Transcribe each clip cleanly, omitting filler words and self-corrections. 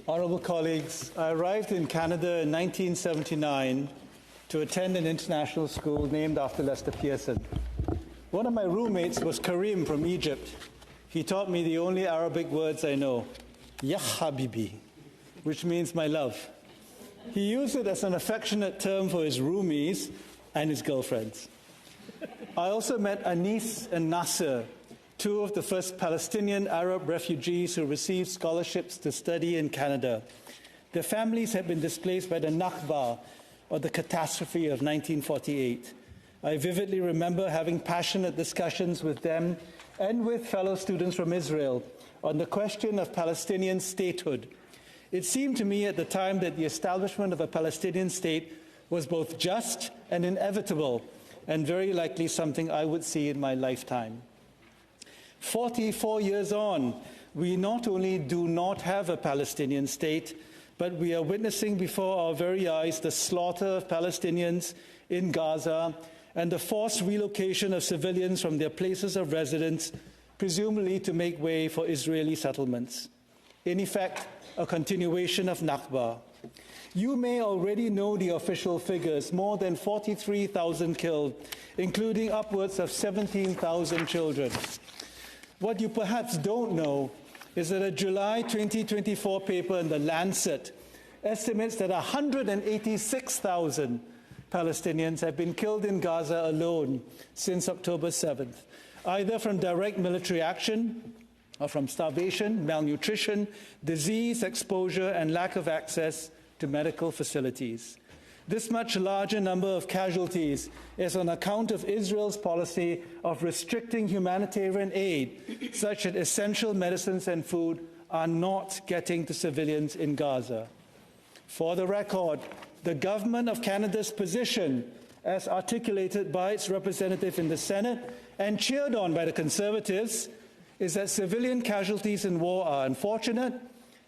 Honourable colleagues, I arrived in Canada in 1979 to attend an international school named after Lester Pearson. One of my roommates was Karim from Egypt. He taught me the only Arabic words I know, Ya Habibi, which means my love. He used it as an affectionate term for his roomies and his girlfriends. I also met Anis and Nasser, two of the first Palestinian Arab refugees who received scholarships to study in Canada. Their families had been displaced by the Nakba, or the catastrophe of 1948. I vividly remember having passionate discussions with them and with fellow students from Israel on the question of Palestinian statehood. It seemed to me at the time that the establishment of a Palestinian state was both just and inevitable, and very likely something I would see in my lifetime. 44 years on, we not only do not have a Palestinian state, but we are witnessing before our very eyes the slaughter of Palestinians in Gaza and the forced relocation of civilians from their places of residence, presumably to make way for Israeli settlements. In effect, a continuation of Nakba. You may already know the official figures, more than 43,000 killed, including upwards of 17,000 children. What you perhaps don't know is that a July 2024 paper in The Lancet estimates that 186,000 Palestinians have been killed in Gaza alone since October 7th, either from direct military action or from starvation, malnutrition, disease exposure, and lack of access to medical facilities. This much larger number of casualties is on account of Israel's policy of restricting humanitarian aid, such that essential medicines and food are not getting to civilians in Gaza. For the record, the government of Canada's position, as articulated by its representative in the Senate and cheered on by the Conservatives, is that civilian casualties in war are unfortunate,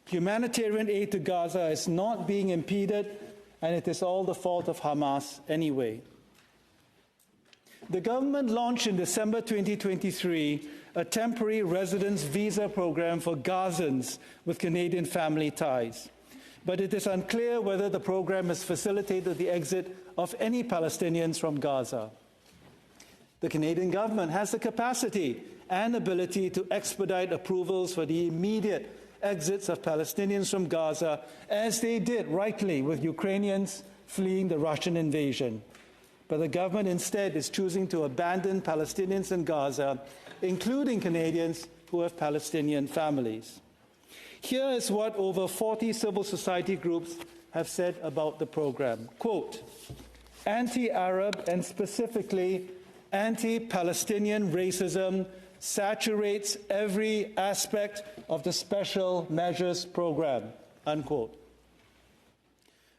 humanitarian aid to Gaza is not being impeded, and it is all the fault of Hamas anyway. The government launched in December 2023 a temporary residence visa program for Gazans with Canadian family ties. But it is unclear whether the program has facilitated the exit of any Palestinians from Gaza. The Canadian government has the capacity and ability to expedite approvals for the immediate exits of Palestinians from Gaza, as they did rightly with Ukrainians fleeing the Russian invasion. But the government instead is choosing to abandon Palestinians in Gaza, including Canadians who have Palestinian families. Here is what over 40 civil society groups have said about the program. Quote, anti-Arab and specifically anti-Palestinian racism saturates every aspect of the Special Measures Program, unquote.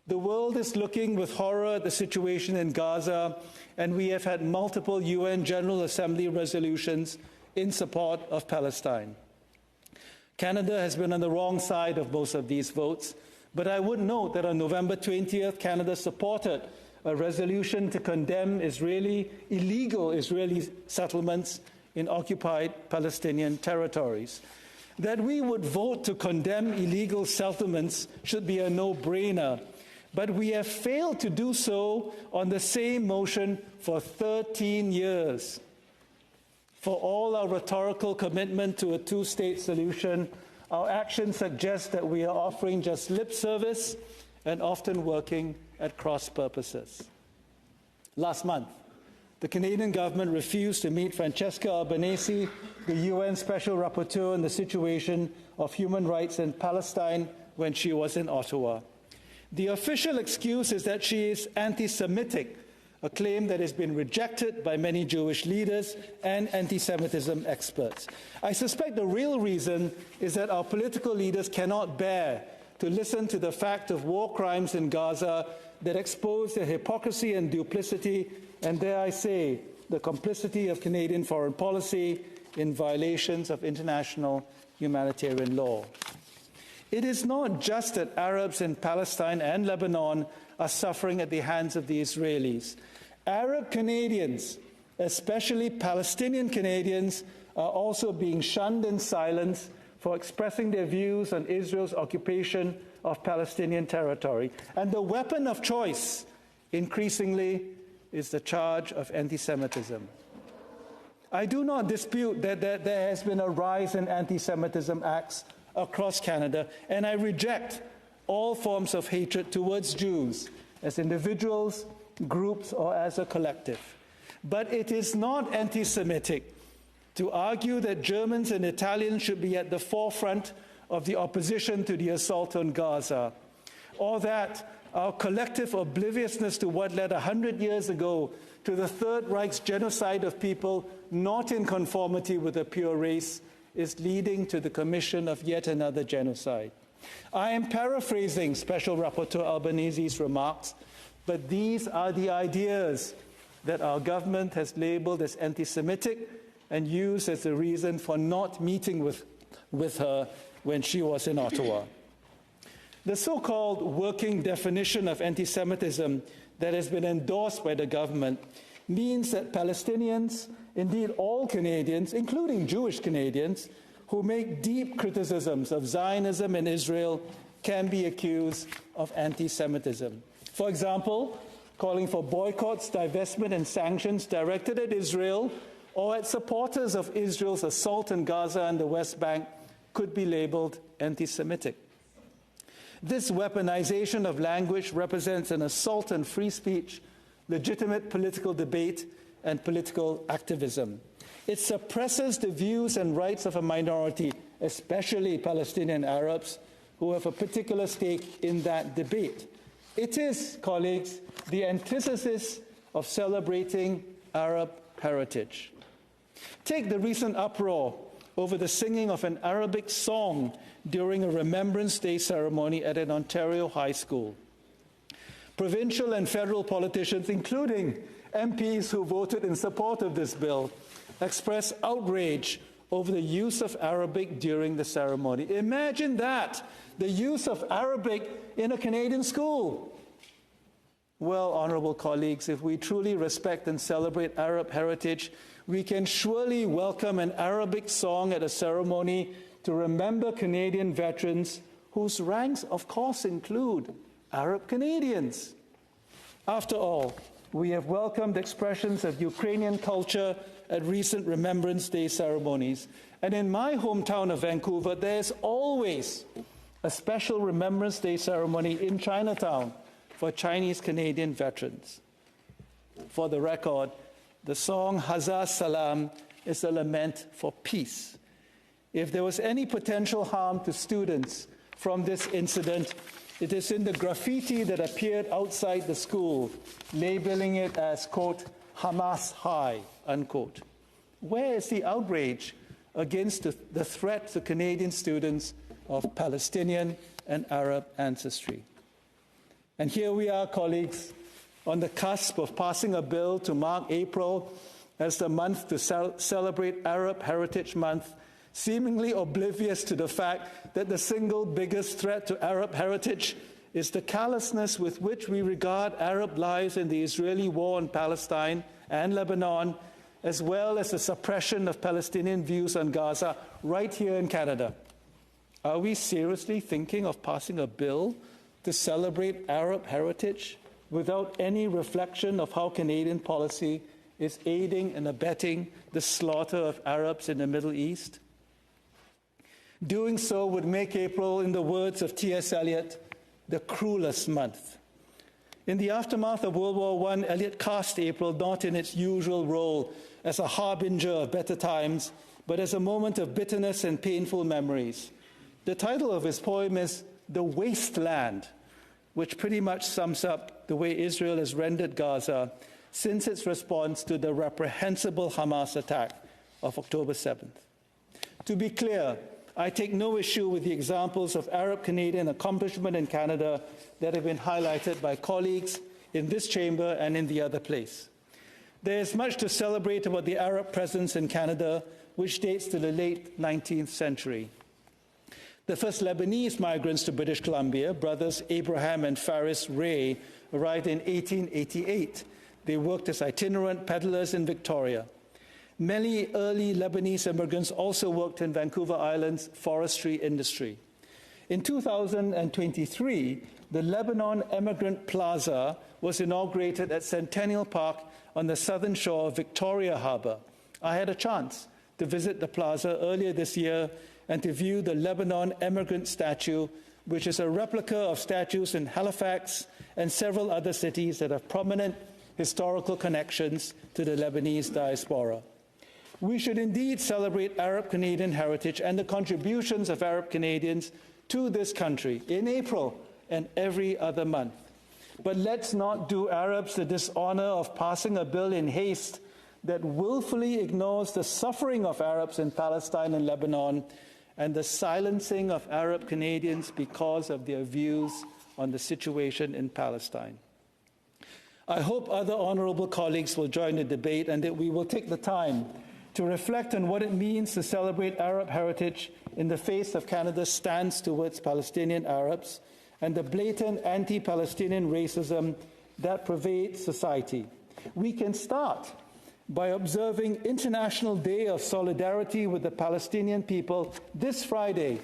The world is looking with horror at the situation in Gaza, and we have had multiple UN General Assembly resolutions in support of Palestine. Canada has been on the wrong side of most of these votes, but I would note that on November 20th, Canada supported a resolution to condemn illegal Israeli settlements in occupied Palestinian territories. That we would vote to condemn illegal settlements should be a no-brainer, but we have failed to do so on the same motion for 13 years. For all our rhetorical commitment to a two-state solution, our actions suggest that we are offering just lip service and often working at cross purposes. Last month, the Canadian government refused to meet Francesca Albanese, the UN Special Rapporteur on the situation of human rights in Palestine, when she was in Ottawa. The official excuse is that she is anti-Semitic, a claim that has been rejected by many Jewish leaders and anti-Semitism experts. I suspect the real reason is that our political leaders cannot bear to listen to the fact of war crimes in Gaza that expose the hypocrisy and duplicity, and dare I say, the complicity of Canadian foreign policy in violations of international humanitarian law. It is not just that Arabs in Palestine and Lebanon are suffering at the hands of the Israelis. Arab Canadians, especially Palestinian Canadians, are also being shunned in silence for expressing their views on Israel's occupation of Palestinian territory. And the weapon of choice, increasingly, is the charge of anti-Semitism. I do not dispute that there has been a rise in anti-Semitism acts across Canada, and I reject all forms of hatred towards Jews as individuals, groups, or as a collective. But it is not anti-Semitic to argue that Germans and Italians should be at the forefront of the opposition to the assault on Gaza, or that our collective obliviousness to what led 100 years ago to the Third Reich's genocide of people not in conformity with a pure race is leading to the commission of yet another genocide. I am paraphrasing Special Rapporteur Albanese's remarks, but these are the ideas that our government has labeled as anti-Semitic and used as a reason for not meeting with her when she was in Ottawa. The so-called working definition of anti-Semitism that has been endorsed by the government means that Palestinians, indeed all Canadians, including Jewish Canadians, who make deep criticisms of Zionism and Israel can be accused of anti-Semitism. For example, calling for boycotts, divestment, and sanctions directed at Israel or at supporters of Israel's assault on Gaza and the West Bank could be labeled anti-Semitic. This weaponization of language represents an assault on free speech, legitimate political debate, and political activism. It suppresses the views and rights of a minority, especially Palestinian Arabs, who have a particular stake in that debate. It is, colleagues, the antithesis of celebrating Arab heritage. Take the recent uproar over the singing of an Arabic song during a Remembrance Day ceremony at an Ontario high school. Provincial and federal politicians, including MPs who voted in support of this bill, expressed outrage over the use of Arabic during the ceremony. Imagine that, the use of Arabic in a Canadian school. Well, honourable colleagues, if we truly respect and celebrate Arab heritage, we can surely welcome an Arabic song at a ceremony to remember Canadian veterans whose ranks, of course, include Arab Canadians. After all, we have welcomed expressions of Ukrainian culture at recent Remembrance Day ceremonies. And in my hometown of Vancouver, there's always a special Remembrance Day ceremony in Chinatown for Chinese Canadian veterans. For the record, the song Hazar Salam is a lament for peace. If there was any potential harm to students from this incident, it is in the graffiti that appeared outside the school, labeling it as, quote, Hamas High, unquote. Where is the outrage against the threat to Canadian students of Palestinian and Arab ancestry? And here we are, colleagues, on the cusp of passing a bill to mark April as the month to celebrate Arab Heritage Month, seemingly oblivious to the fact that the single biggest threat to Arab heritage is the callousness with which we regard Arab lives in the Israeli war on Palestine and Lebanon, as well as the suppression of Palestinian views on Gaza right here in Canada. Are we seriously thinking of passing a bill to celebrate Arab heritage without any reflection of how Canadian policy is aiding and abetting the slaughter of Arabs in the Middle East? Doing so would make April, in the words of T.S. Eliot, the cruelest month. In the aftermath of World War I, Eliot cast April not in its usual role as a harbinger of better times, but as a moment of bitterness and painful memories. The title of his poem is The Wasteland, which pretty much sums up the way Israel has rendered Gaza since its response to the reprehensible Hamas attack of October 7th. To be clear, I take no issue with the examples of Arab-Canadian accomplishment in Canada that have been highlighted by colleagues in this chamber and in the other place. There is much to celebrate about the Arab presence in Canada, which dates to the late 19th century. The first Lebanese migrants to British Columbia, brothers Abraham and Faris Ray, arrived in 1888. They worked as itinerant peddlers in Victoria. Many early Lebanese immigrants also worked in Vancouver Island's forestry industry. In 2023, the Lebanon Emigrant Plaza was inaugurated at Centennial Park on the southern shore of Victoria Harbour. I had a chance to visit the plaza earlier this year and to view the Lebanon Emigrant Statue, which is a replica of statues in Halifax and several other cities that have prominent historical connections to the Lebanese diaspora. We should indeed celebrate Arab Canadian heritage and the contributions of Arab Canadians to this country in April and every other month. But let's not do Arabs the dishonor of passing a bill in haste that willfully ignores the suffering of Arabs in Palestine and Lebanon and the silencing of Arab Canadians because of their views on the situation in Palestine. I hope other honorable colleagues will join the debate and that we will take the time to reflect on what it means to celebrate Arab heritage in the face of Canada's stance towards Palestinian Arabs and the blatant anti-Palestinian racism that pervades society. We can start by observing International Day of Solidarity with the Palestinian people this Friday,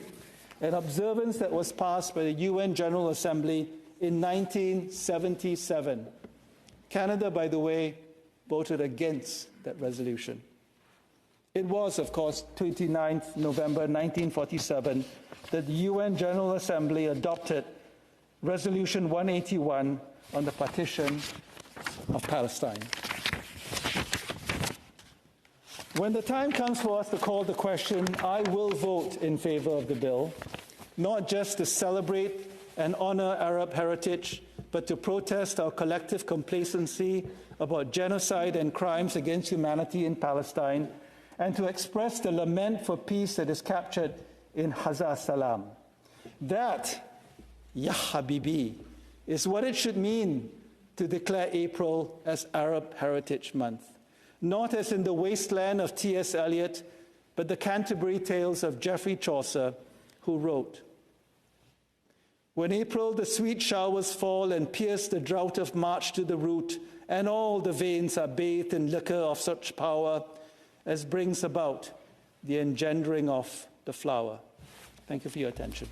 an observance that was passed by the UN General Assembly in 1977. Canada, by the way, voted against that resolution. It was, of course, 29th November 1947 that the UN General Assembly adopted Resolution 181 on the partition of Palestine. When the time comes for us to call the question, I will vote in favor of the bill, not just to celebrate and honor Arab heritage, but to protest our collective complacency about genocide and crimes against humanity in Palestine, and to express the lament for peace that is captured in Haza Salam. That, Ya Habibi, is what it should mean to declare April as Arab Heritage Month. Not as in the wasteland of T.S. Eliot, but the Canterbury Tales of Geoffrey Chaucer, who wrote, "When April the sweet showers fall and pierce the drought of March to the root, and all the veins are bathed in liquor of such power as brings about the engendering of the flower." Thank you for your attention.